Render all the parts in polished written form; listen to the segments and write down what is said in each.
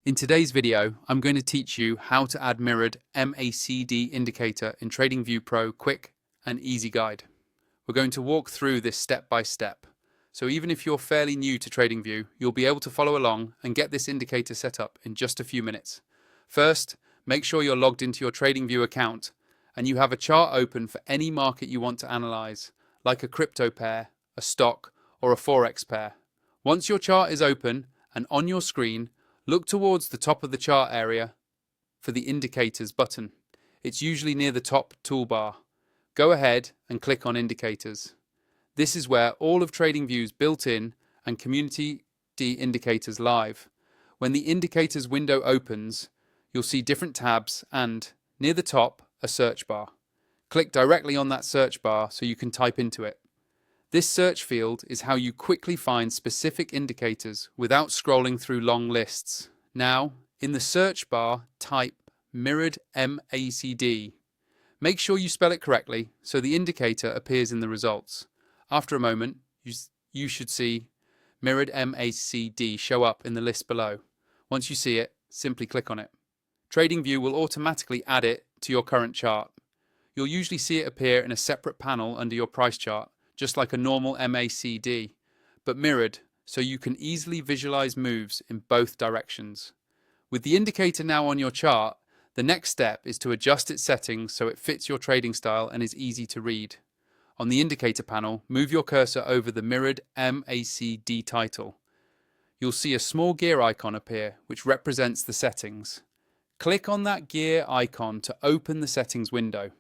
In today's video, I'm going to teach you how to add mirrored MACD indicator in TradingView Pro quick and easy guide. We're going to walk through this step by step. So even if you're fairly new to TradingView, you'll be able to follow along and get this indicator set up in just a few minutes. First, make sure you're logged into your TradingView account and you have a chart open for any market you want to analyze, like a crypto pair, a stock, or a forex pair. Once your chart is open and on your screen, look towards the top of the chart area for the Indicators button. It's usually near the top toolbar. Go ahead and click on Indicators. This is where all of TradingView's built-in and community indicators live. When the Indicators window opens, you'll see different tabs and, near the top, a search bar. Click directly on that search bar so you can type into it. This search field is how you quickly find specific indicators without scrolling through long lists. Now, in the search bar, type mirrored MACD. Make sure you spell it correctly so the indicator appears in the results. After a moment, you should see mirrored MACD show up in the list below. Once you see it, simply click on it. TradingView will automatically add it to your current chart. You'll usually see it appear in a separate panel under your price chart, just like a normal MACD, but mirrored so you can easily visualize moves in both directions. With the indicator now on your chart, the next step is to adjust its settings so it fits your trading style and is easy to read. On the indicator panel, move your cursor over the mirrored MACD title. You'll see a small gear icon appear, which represents the settings. Click on that gear icon to open the settings window.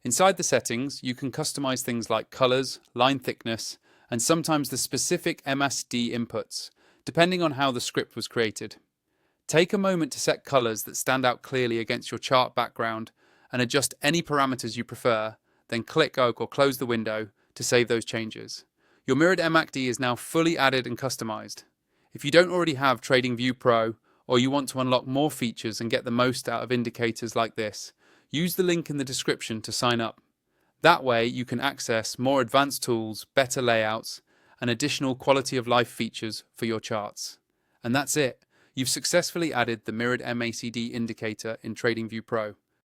Inside the settings, you can customize things like colors, line thickness, and sometimes the specific MACD inputs, depending on how the script was created. Take a moment to set colors that stand out clearly against your chart background and adjust any parameters you prefer, then click or close the window to save those changes. Your mirrored MACD is now fully added and customized. If you don't already have TradingView Pro, or you want to unlock more features and get the most out of indicators like this, use the link in the description to sign up. That way you can access more advanced tools, better layouts, and additional quality of life features for your charts. And that's it. You've successfully added the mirrored MACD indicator in TradingView Pro.